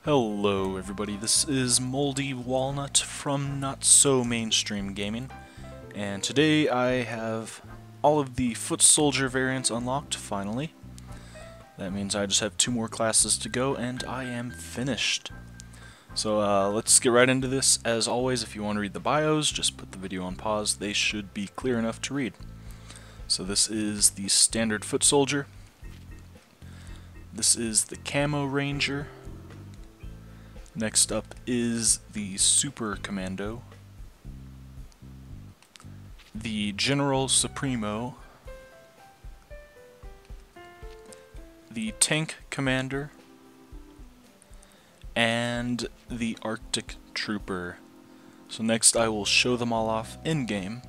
Hello everybody, this is Moldy Walnut from Not So Mainstream Gaming, and today I have all of the Foot Soldier variants unlocked, finally. That means I just have 2 more classes to go, and I am finished. So let's get right into this. As always, if you want to read the bios, just put the video on pause. They should be clear enough to read. So this is the standard Foot Soldier. This is the Camo Ranger. Next up is the Super Commando, the General Supremo, the Tank Commander, and the Arctic Trooper. So next I will show them all off in-game.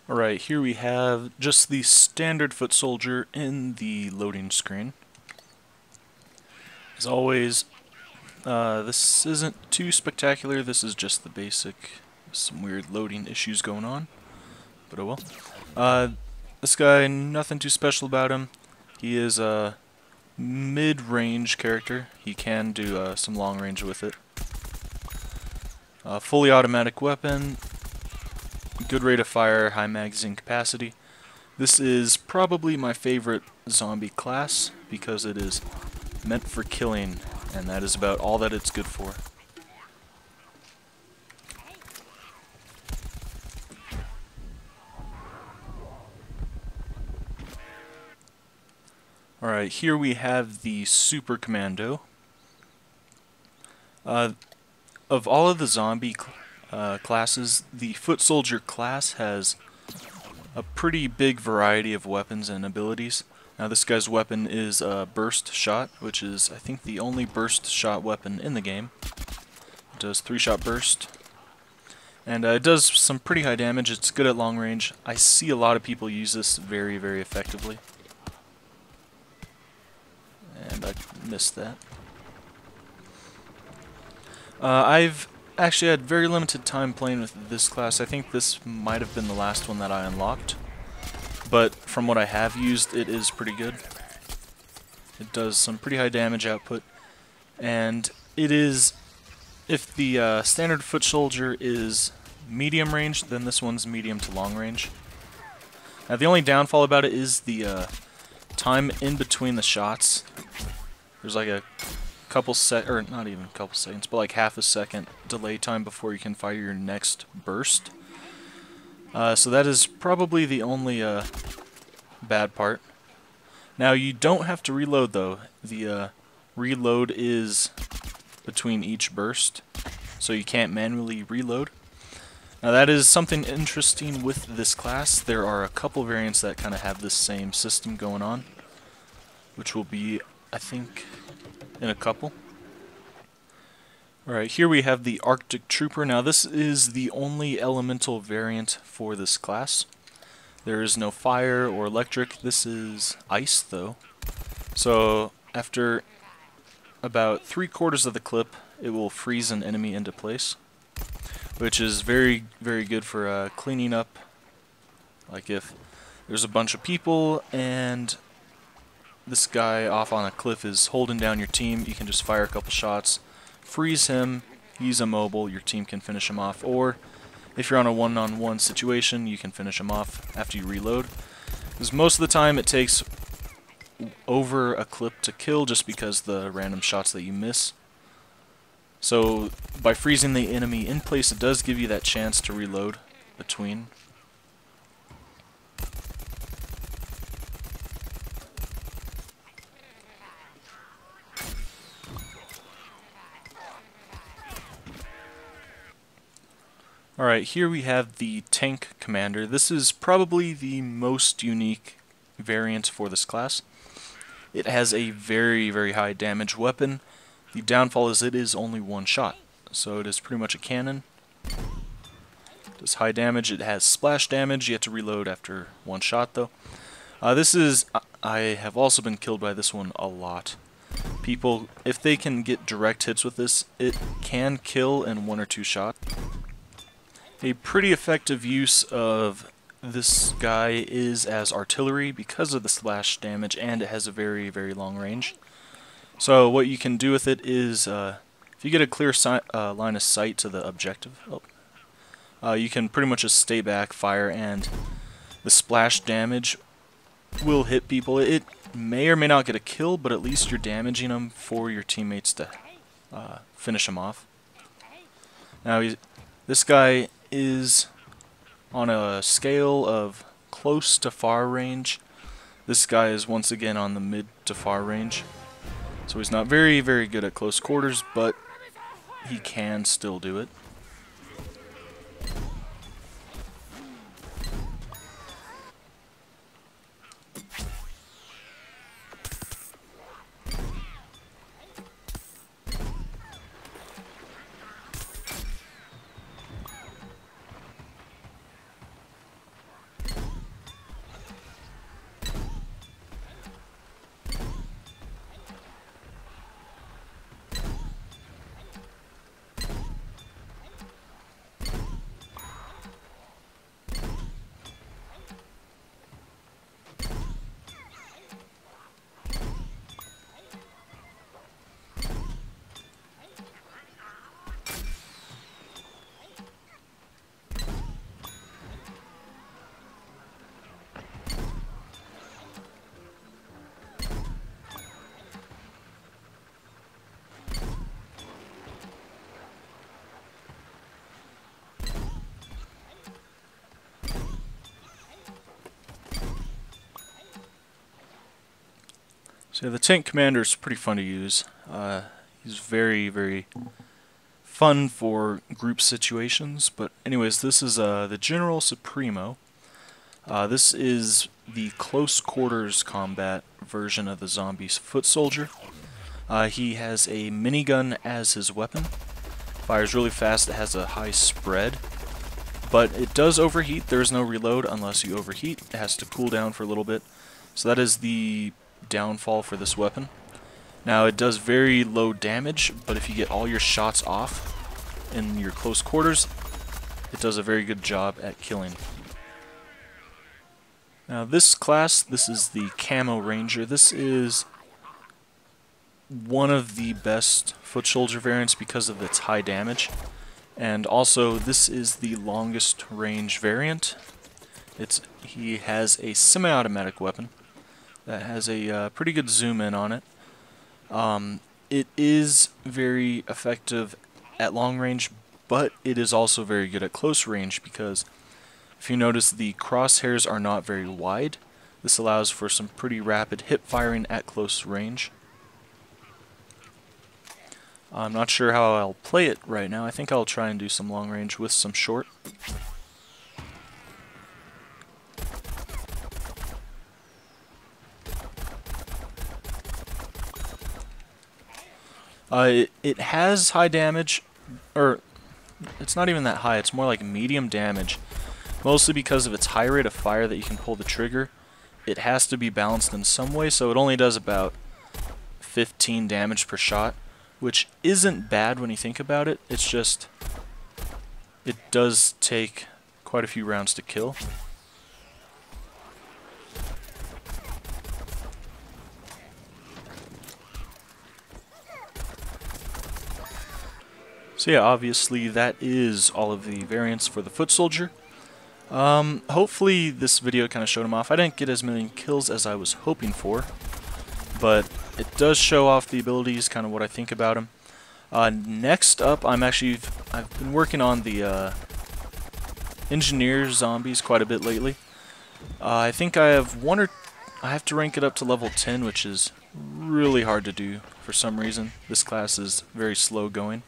Alright, here we have just the standard Foot Soldier in the loading screen. As always, this isn't too spectacular, this is just the basic. Some weird loading issues going on, but oh well. This guy, nothing too special about him. He is a mid-range character. He can do some long range with it. Fully automatic weapon, good rate of fire, high magazine capacity. This is probably my favorite zombie class because it is meant for killing, and that is about all that it's good for. Alright, here we have the Super Commando. Of all of the zombie classes, the Foot Soldier class has a pretty big variety of weapons and abilities. Now this guy's weapon is a burst shot, which is, I think, the only burst shot weapon in the game. It does 3-shot burst. And it does some pretty high damage. It's good at long range. I see a lot of people use this very, very effectively. And I missed that. I've actually had very limited time playing with this class. I think this might have been the last one that I unlocked. But from what I have used, it is pretty good. It does some pretty high damage output, and it is, if the standard Foot Soldier is medium range, then this one's medium to long range. Now the only downfall about it is the time in between the shots. There's like a couple or not even a couple seconds, but like half a second delay time before you can fire your next burst. So that is probably the only bad part. Now you don't have to reload though. The reload is between each burst, so you can't manually reload. Now that is something interesting with this class. There are a couple variants that kind of have this same system going on, which will be, I think, in a couple. Alright, here we have the Arctic Trooper. Now this is the only elemental variant for this class. There is no fire or electric. This is ice though. So after about 3/4 of the clip, it will freeze an enemy into place, which is very, very good for cleaning up. Like if there's a bunch of people and this guy off on a cliff is holding down your team, you can just fire a couple shots, freeze him, he's immobile, your team can finish him off. Or if you're on a one-on-one situation, you can finish him off after you reload. Because most of the time it takes over a clip to kill just because the random shots that you miss. So by freezing the enemy in place, it does give you that chance to reload between. Alright, here we have the Tank Commander. This is probably the most unique variant for this class. It has a very, very high damage weapon. The downfall is it is only one shot, so it is pretty much a cannon. It does high damage, it has splash damage, you have to reload after one shot though. I have also been killed by this one a lot. People, if they can get direct hits with this, it can kill in 1 or 2 shots. A pretty effective use of this guy is as artillery because of the splash damage, and it has a very, very long range. So what you can do with it is, if you get a clear line of sight to the objective, you can pretty much just stay back, fire, and the splash damage will hit people. It may or may not get a kill, but at least you're damaging them for your teammates to finish them off. Now, this guy is on a scale of close to far range. This guy is once again on the mid to far range. So he's not very, very good at close quarters, but he can still do it. So the tank commander is pretty fun to use. He's very, very fun for group situations. But anyways, this is the General Supremo. This is the close quarters combat version of the zombie's foot soldier. He has a minigun as his weapon. Fires really fast. It has a high spread. But it does overheat. There is no reload unless you overheat. It has to cool down for a little bit. So that is the downfall for this weapon. Now it does very low damage, but if you get all your shots off in your close quarters, it does a very good job at killing. Now this class, this is the CAMO Ranger. This is one of the best foot soldier variants because of its high damage. And also this is the longest range variant. He has a semi-automatic weapon that has a pretty good zoom in on it. It is very effective at long range, but it is also very good at close range because if you notice, the crosshairs are not very wide. This allows for some pretty rapid hip firing at close range. I'm not sure how I'll play it right now. I think I'll try and do some long range with some short. It has high damage, or it's not even that high, it's more like medium damage. Mostly because of its high rate of fire that you can pull the trigger. It has to be balanced in some way, so it only does about 15 damage per shot, which isn't bad when you think about it. It's just, it does take quite a few rounds to kill. So yeah, obviously that is all of the variants for the foot soldier. Hopefully this video kind of showed him off. I didn't get as many kills as I was hoping for, but it does show off the abilities, kind of what I think about him. Next up, I've been working on the engineer zombies quite a bit lately. I think I have to rank it up to level 10, which is really hard to do for some reason. This class is very slow going.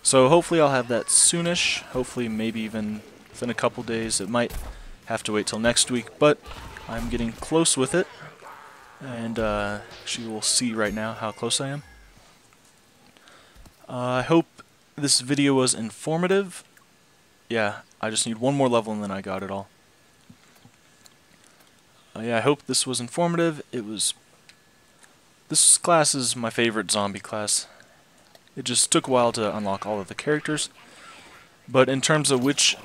So hopefully I'll have that soonish, hopefully maybe even within a couple days. It might have to wait till next week, but I'm getting close with it, and actually we'll see right now how close I am. I hope this video was informative. Yeah, I just need one more level and then I got it all. Yeah, I hope this was informative. This class is my favorite zombie class. It just took a while to unlock all of the characters. But in terms of which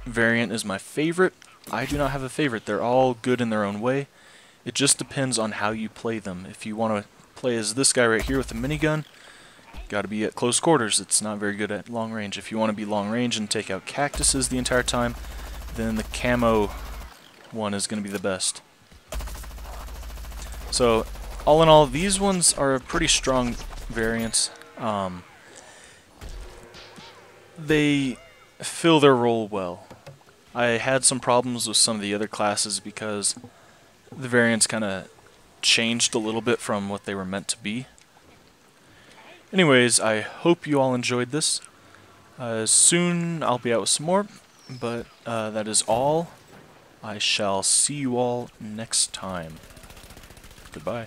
variant is my favorite, I do not have a favorite. They're all good in their own way. It just depends on how you play them. If you want to play as this guy right here with the minigun. Got to be at close quarters. It's not very good at long range. If you want to be long range and take out cactuses the entire time, then the camo one is going to be the best. So, all in all, these ones are a pretty strong variants. They fill their role well. I had some problems with some of the other classes because the variants kind of changed a little bit from what they were meant to be. Anyways, I hope you all enjoyed this. Soon I'll be out with some more, but that is all. I shall see you all next time. Goodbye.